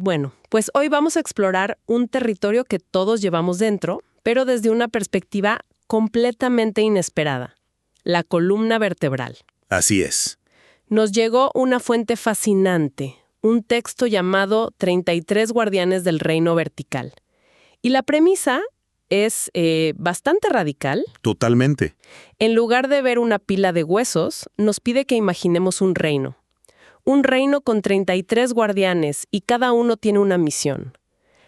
Bueno, pues hoy vamos a explorar un territorio que todos llevamos dentro, pero desde una perspectiva completamente inesperada: la columna vertebral. Así es. Nos llegó una fuente fascinante, un texto llamado 33 Guardianes del Reino Vertical. Y la premisa es bastante radical. Totalmente. En lugar de ver una pila de huesos, nos pide que imaginemos un reino. Un reino con 33 guardianes y cada uno tiene una misión.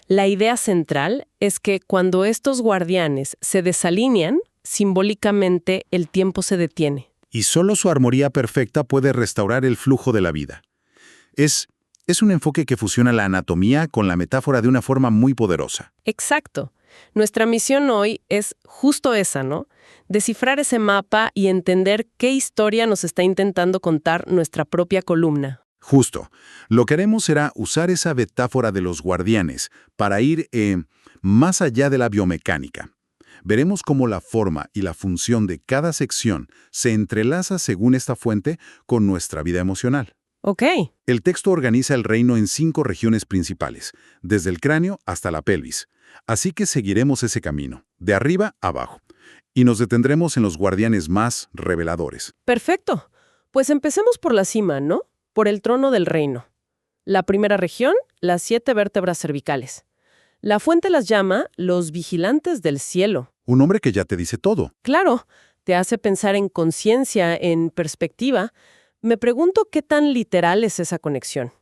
La idea central es que cuando estos guardianes se desalinean, simbólicamente el tiempo se detiene. Y solo su armonía perfecta puede restaurar el flujo de la vida. Es un enfoque que fusiona la anatomía con la metáfora de una forma muy poderosa. Exacto. Nuestra misión hoy es justo esa, ¿no? Descifrar ese mapa y entender qué historia nos está intentando contar nuestra propia columna. Justo. Lo que haremos será usar esa metáfora de los guardianes para ir más allá de la biomecánica. Veremos cómo la forma y la función de cada sección se entrelaza según esta fuente con nuestra vida emocional. Ok. El texto organiza el reino en 5 regiones principales, desde el cráneo hasta la pelvis. Así que seguiremos ese camino, de arriba a abajo, y nos detendremos en los guardianes más reveladores. Perfecto. Pues empecemos por la cima, ¿no? Por el trono del reino. La primera región, las 7 vértebras cervicales. La fuente las llama los vigilantes del cielo. Un nombre que ya te dice todo. Claro, te hace pensar en conciencia, en perspectiva. Me pregunto qué tan literal es esa conexión.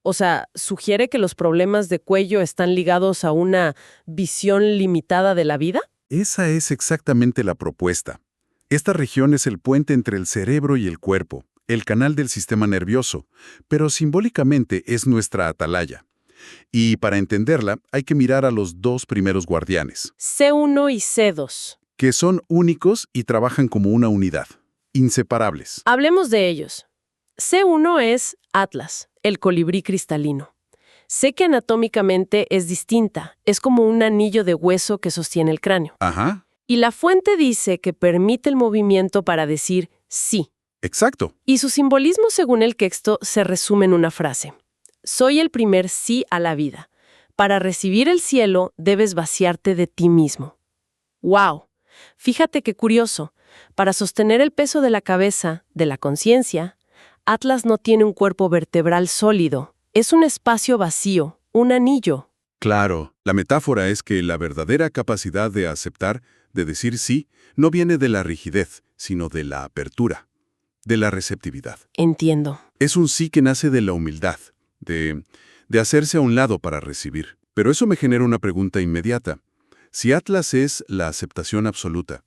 O sea, ¿sugiere que los problemas de cuello están ligados a una visión limitada de la vida? Esa es exactamente la propuesta. Esta región es el puente entre el cerebro y el cuerpo, el canal del sistema nervioso, pero simbólicamente es nuestra atalaya. Y para entenderla, hay que mirar a los 2 primeros guardianes, C1 y C2. que son únicos y trabajan como una unidad, inseparables. Hablemos de ellos. C1 es Atlas, el colibrí cristalino. Sé que anatómicamente es distinta, es como un anillo de hueso que sostiene el cráneo. Ajá, Y la fuente dice que permite el movimiento para decir sí. exacto. Y su simbolismo, según el texto, se resume en una frase: soy el primer sí a la vida. Para recibir el cielo, debes vaciarte de ti mismo. ¡Wow! Fíjate qué curioso. Para sostener el peso de la cabeza, de la conciencia, Atlas no tiene un cuerpo vertebral sólido. Es un espacio vacío, un anillo. Claro, la metáfora es que la verdadera capacidad de aceptar, de decir sí, no viene de la rigidez, sino de la apertura, de la receptividad. Entiendo. Es un sí que nace de la humildad, de hacerse a un lado para recibir. Pero eso me genera una pregunta inmediata. Si Atlas es la aceptación absoluta,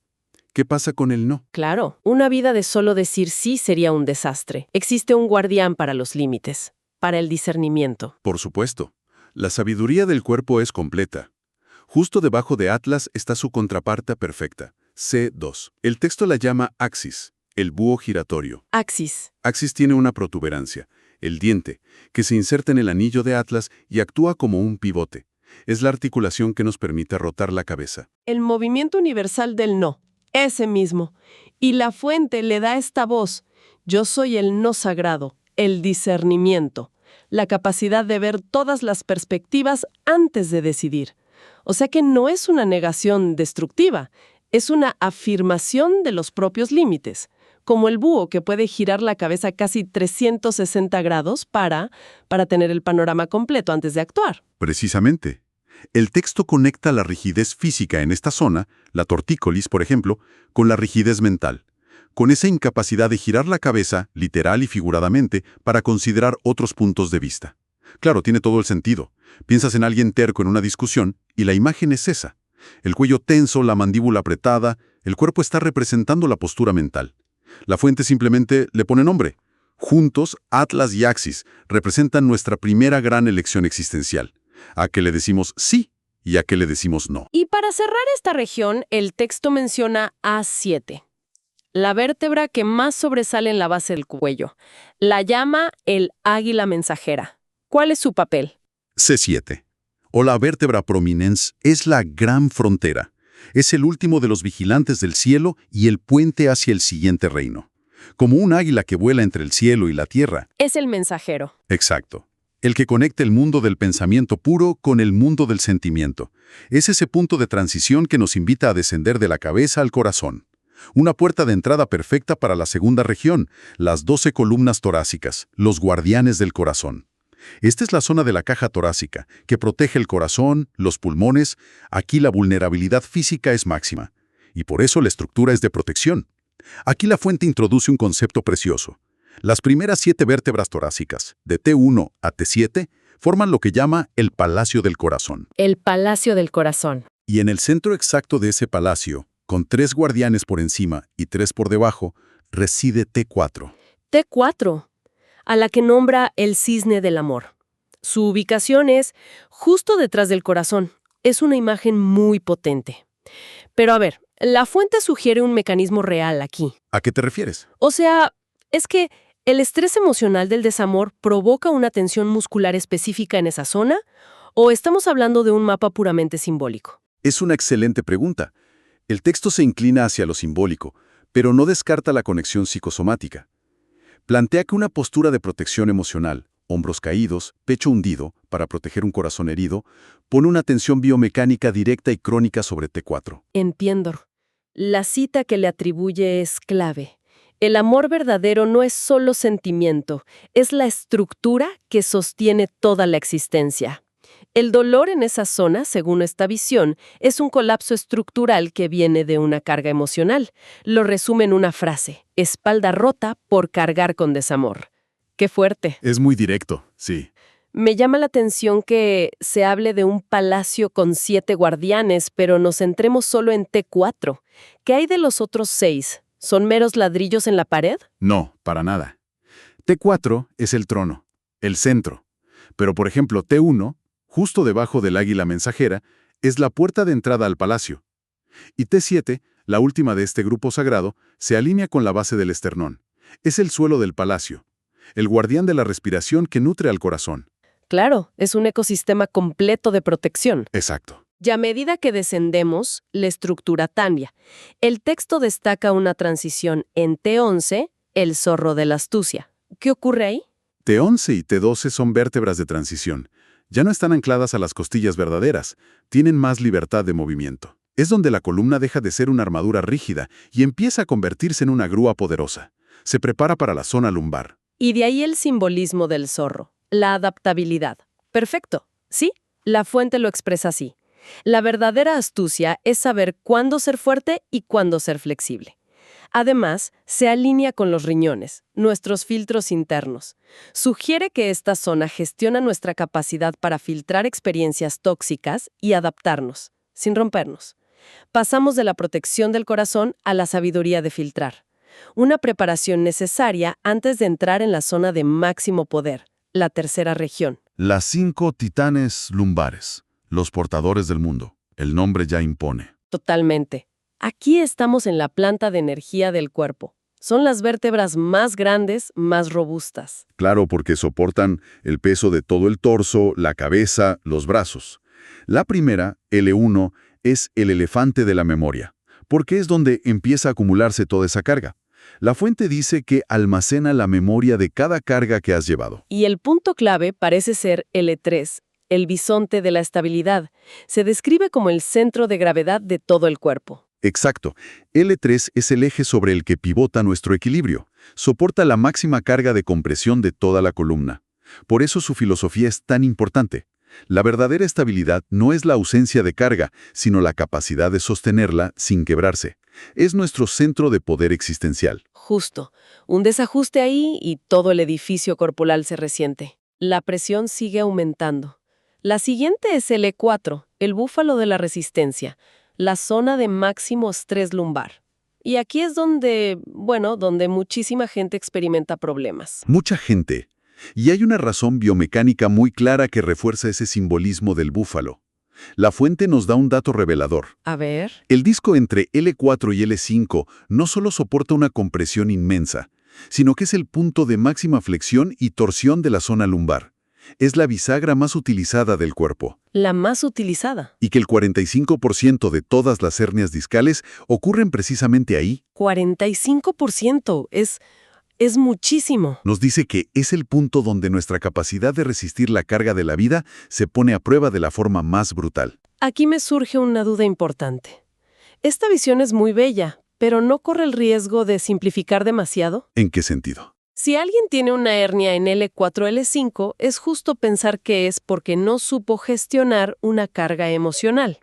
¿qué pasa con el no? Claro, una vida de solo decir sí sería un desastre. Existe un guardián para los límites, para el discernimiento. Por supuesto. La sabiduría del cuerpo es completa. Justo debajo de Atlas está su contraparte perfecta, C2. El texto la llama axis, el búho giratorio. Axis. Axis tiene una protuberancia, el diente, que se inserta en el anillo de Atlas y actúa como un pivote. Es la articulación que nos permite rotar la cabeza. El movimiento universal del no. Ese mismo. Y la fuente le da esta voz: yo soy el no sagrado, el discernimiento, la capacidad de ver todas las perspectivas antes de decidir. O sea que no es una negación destructiva, es una afirmación de los propios límites, como el búho que puede girar la cabeza casi 360 grados para tener el panorama completo antes de actuar. Precisamente. El texto conecta la rigidez física en esta zona, la tortícolis, por ejemplo, con la rigidez mental, con esa incapacidad de girar la cabeza, literal y figuradamente, para considerar otros puntos de vista. Claro, tiene todo el sentido. Piensas en alguien terco en una discusión y la imagen es esa. El cuello tenso, la mandíbula apretada, el cuerpo está representando la postura mental. La fuente simplemente le pone nombre. Juntos, Atlas y Axis representan nuestra primera gran elección existencial. A qué le decimos sí y a qué le decimos no. Y para cerrar esta región, el texto menciona A7, la vértebra que más sobresale en la base del cuello. La llama el águila mensajera. ¿Cuál es su papel? C7, o la vértebra prominens, es la gran frontera. Es el último de los vigilantes del cielo y el puente hacia el siguiente reino. Como un águila que vuela entre el cielo y la tierra. Es el mensajero. Exacto. el que conecta el mundo del pensamiento puro con el mundo del sentimiento. Es ese punto de transición que nos invita a descender de la cabeza al corazón. Una puerta de entrada perfecta para la segunda región, las 12 columnas torácicas, los guardianes del corazón. Esta es la zona de la caja torácica, que protege el corazón, los pulmones. Aquí la vulnerabilidad física es máxima, y por eso la estructura es de protección. Aquí la fuente introduce un concepto precioso. Las primeras 7 vértebras torácicas, de T1 a T7, forman lo que llama el Palacio del Corazón. El Palacio del Corazón. Y en el centro exacto de ese palacio, con 3 guardianes por encima y 3 por debajo, reside T4. T4, a la que nombra el cisne del amor. Su ubicación es justo detrás del corazón. Es una imagen muy potente. Pero a ver, la fuente sugiere un mecanismo real aquí. ¿A qué te refieres? O sea, es que el estrés emocional del desamor provoca una tensión muscular específica en esa zona, ¿o estamos hablando de un mapa puramente simbólico? Es una excelente pregunta. El texto se inclina hacia lo simbólico, pero no descarta la conexión psicosomática. Plantea que una postura de protección emocional, hombros caídos, pecho hundido, para proteger un corazón herido, pone una tensión biomecánica directa y crónica sobre T4. Entiendo. La cita que le atribuye es clave. El amor verdadero no es solo sentimiento, es la estructura que sostiene toda la existencia. El dolor en esa zona, según esta visión, es un colapso estructural que viene de una carga emocional. Lo resume en una frase: espalda rota por cargar con desamor. ¡Qué fuerte! Es muy directo, sí. Me llama la atención que se hable de un palacio con 7 guardianes, pero nos centremos solo en T4. ¿Qué hay de los otros 6? ¿Son meros ladrillos en la pared? No, para nada. T4 es el trono, el centro. Pero, por ejemplo, T1, justo debajo del águila mensajera, es la puerta de entrada al palacio. Y T7, la última de este grupo sagrado, se alinea con la base del esternón. Es el suelo del palacio, el guardián de la respiración que nutre al corazón. Claro, es un ecosistema completo de protección. Exacto. Y a medida que descendemos, la estructura cambia. El texto destaca una transición en T11, el zorro de la astucia. ¿Qué ocurre ahí? T11 y T12 son vértebras de transición. Ya no están ancladas a las costillas verdaderas, tienen más libertad de movimiento. Es donde la columna deja de ser una armadura rígida y empieza a convertirse en una grúa poderosa. Se prepara para la zona lumbar. Y de ahí el simbolismo del zorro, la adaptabilidad. Perfecto, ¿sí? La fuente lo expresa así. La verdadera astucia es saber cuándo ser fuerte y cuándo ser flexible. Además, se alinea con los riñones, nuestros filtros internos. Sugiere que esta zona gestiona nuestra capacidad para filtrar experiencias tóxicas y adaptarnos, sin rompernos. Pasamos de la protección del corazón a la sabiduría de filtrar. Una preparación necesaria antes de entrar en la zona de máximo poder, la tercera región. Las 5 titanes lumbares, los portadores del mundo. El nombre ya impone. Totalmente. Aquí estamos en la planta de energía del cuerpo. Son las vértebras más grandes, más robustas. Claro, porque soportan el peso de todo el torso, la cabeza, los brazos. La primera, L1, es el elefante de la memoria, porque es donde empieza a acumularse toda esa carga. La fuente dice que almacena la memoria de cada carga que has llevado. Y el punto clave parece ser L3, el bisonte de la estabilidad. Se describe como el centro de gravedad de todo el cuerpo. Exacto. L3 es el eje sobre el que pivota nuestro equilibrio. Soporta la máxima carga de compresión de toda la columna. Por eso su filosofía es tan importante. La verdadera estabilidad no es la ausencia de carga, sino la capacidad de sostenerla sin quebrarse. Es nuestro centro de poder existencial. Justo. Un desajuste ahí y todo el edificio corporal se resiente. La presión sigue aumentando. La siguiente es el E4, el búfalo de la resistencia, la zona de máximo estrés lumbar. Y aquí es donde muchísima gente experimenta problemas. Mucha gente. Y hay una razón biomecánica muy clara que refuerza ese simbolismo del búfalo. La fuente nos da un dato revelador. A ver. El disco entre L4 y L5 no solo soporta una compresión inmensa, sino que es el punto de máxima flexión y torsión de la zona lumbar. Es la bisagra más utilizada del cuerpo. La más utilizada. Y que el 45% de todas las hernias discales ocurren precisamente ahí. 45%. Es muchísimo. Nos dice que es el punto donde nuestra capacidad de resistir la carga de la vida se pone a prueba de la forma más brutal. Aquí me surge una duda importante. Esta visión es muy bella, pero ¿no corre el riesgo de simplificar demasiado? ¿En qué sentido? Si alguien tiene una hernia en L4-L5, es justo pensar que es porque no supo gestionar una carga emocional.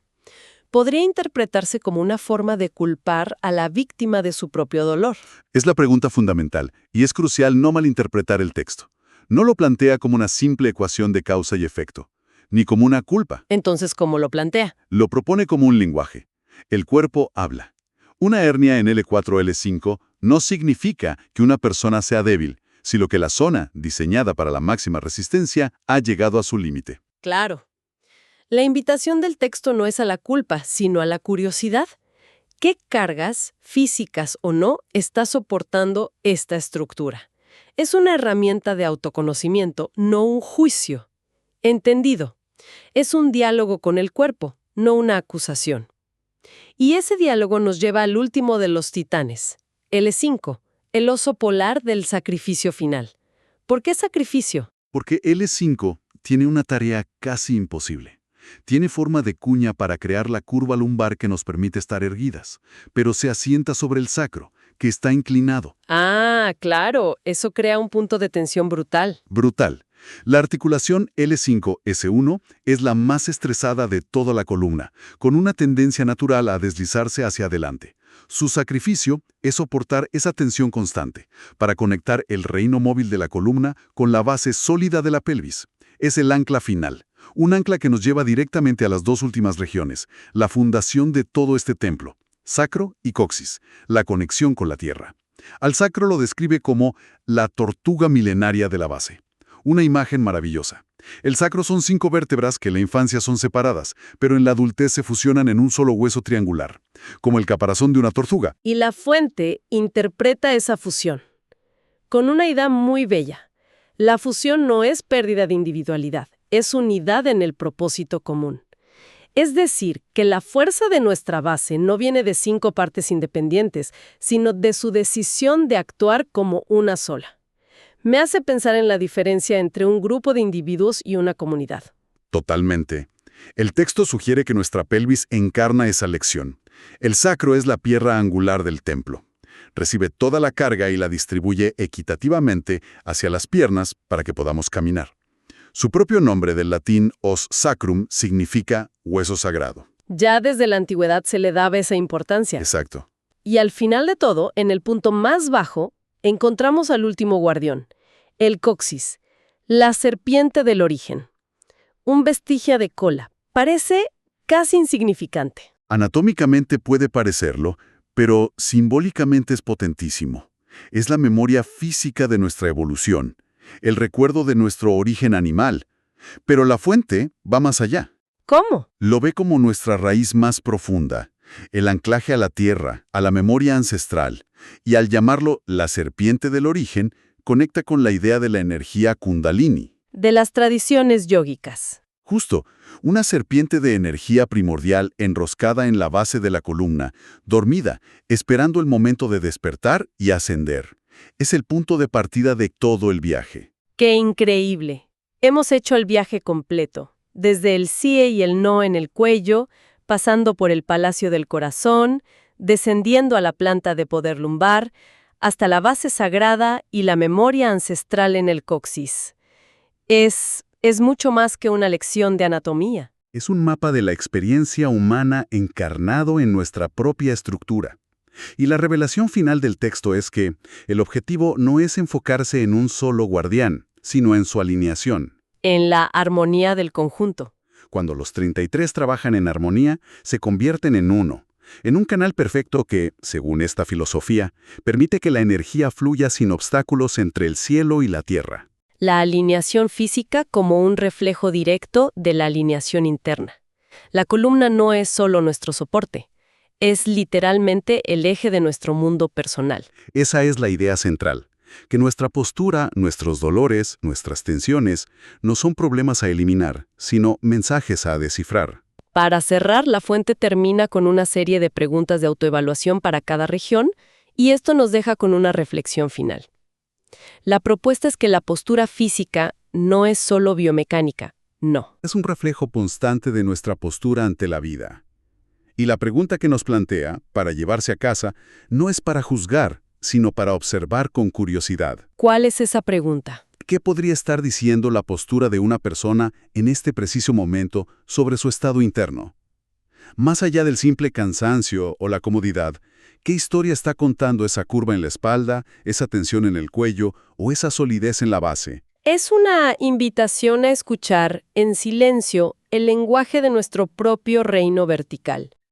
Podría interpretarse como una forma de culpar a la víctima de su propio dolor. Es la pregunta fundamental, y es crucial no malinterpretar el texto. No lo plantea como una simple ecuación de causa y efecto, ni como una culpa. Entonces, ¿cómo lo plantea? Lo propone como un lenguaje. El cuerpo habla. Una hernia en L4-L5 no significa que una persona sea débil, sino que la zona, diseñada para la máxima resistencia, ha llegado a su límite. Claro. La invitación del texto no es a la culpa, sino a la curiosidad. ¿Qué cargas, físicas o no, está soportando esta estructura? Es una herramienta de autoconocimiento, no un juicio. Entendido. Es un diálogo con el cuerpo, no una acusación. Y ese diálogo nos lleva al último de los titanes, L5, el oso polar del sacrificio final. ¿Por qué sacrificio? Porque L5 tiene una tarea casi imposible. Tiene forma de cuña para crear la curva lumbar que nos permite estar erguidas, pero se asienta sobre el sacro, que está inclinado. Ah, claro, eso crea un punto de tensión brutal. Brutal. La articulación L5-S1 es la más estresada de toda la columna, con una tendencia natural a deslizarse hacia adelante. Su sacrificio es soportar esa tensión constante, para conectar el reino móvil de la columna con la base sólida de la pelvis. Es el ancla final, un ancla que nos lleva directamente a las dos últimas regiones, la fundación de todo este templo, sacro y coxis, la conexión con la tierra. Al sacro lo describe como la tortuga milenaria de la base. Una imagen maravillosa. El sacro son 5 vértebras que en la infancia son separadas, pero en la adultez se fusionan en un solo hueso triangular, como el caparazón de una tortuga. Y la fuente interpreta esa fusión con una idea muy bella. La fusión no es pérdida de individualidad, es unidad en el propósito común. Es decir, que la fuerza de nuestra base no viene de 5 partes independientes, sino de su decisión de actuar como una sola. Me hace pensar en la diferencia entre un grupo de individuos y una comunidad. Totalmente. El texto sugiere que nuestra pelvis encarna esa lección. El sacro es la piedra angular del templo. Recibe toda la carga y la distribuye equitativamente hacia las piernas para que podamos caminar. Su propio nombre del latín os sacrum significa hueso sagrado. Ya desde la antigüedad se le daba esa importancia. Exacto. Y al final de todo, en el punto más bajo, encontramos al último guardián, el coxis, la serpiente del origen. Un vestigio de cola. Parece casi insignificante. Anatómicamente puede parecerlo, pero simbólicamente es potentísimo. Es la memoria física de nuestra evolución, el recuerdo de nuestro origen animal. Pero la fuente va más allá. ¿Cómo? Lo ve como nuestra raíz más profunda, el anclaje a la tierra, a la memoria ancestral, y al llamarlo la serpiente del origen, conecta con la idea de la energía kundalini. De las tradiciones yógicas. Justo, una serpiente de energía primordial enroscada en la base de la columna, dormida, esperando el momento de despertar y ascender. Es el punto de partida de todo el viaje. ¡Qué increíble! Hemos hecho el viaje completo, desde el sí y el no en el cuello, pasando por el palacio del corazón, descendiendo a la planta de poder lumbar, hasta la base sagrada y la memoria ancestral en el coxis. Es mucho más que una lección de anatomía. Es un mapa de la experiencia humana encarnado en nuestra propia estructura. Y la revelación final del texto es que el objetivo no es enfocarse en un solo guardián, sino en su alineación. En la armonía del conjunto. Cuando los 33 trabajan en armonía, se convierten en uno, en un canal perfecto que, según esta filosofía, permite que la energía fluya sin obstáculos entre el cielo y la tierra. La alineación física como un reflejo directo de la alineación interna. La columna no es solo nuestro soporte, es literalmente el eje de nuestro mundo personal. Esa es la idea central, que nuestra postura, nuestros dolores, nuestras tensiones, no son problemas a eliminar, sino mensajes a descifrar. Para cerrar, la fuente termina con una serie de preguntas de autoevaluación para cada región, y esto nos deja con una reflexión final. La propuesta es que la postura física no es solo biomecánica, no. Es un reflejo constante de nuestra postura ante la vida. Y la pregunta que nos plantea, para llevarse a casa, no es para juzgar, sino para observar con curiosidad. ¿Cuál es esa pregunta? ¿Qué podría estar diciendo la postura de una persona en este preciso momento sobre su estado interno? Más allá del simple cansancio o la comodidad, ¿qué historia está contando esa curva en la espalda, esa tensión en el cuello o esa solidez en la base? Es una invitación a escuchar, en silencio, el lenguaje de nuestro propio reino vertical.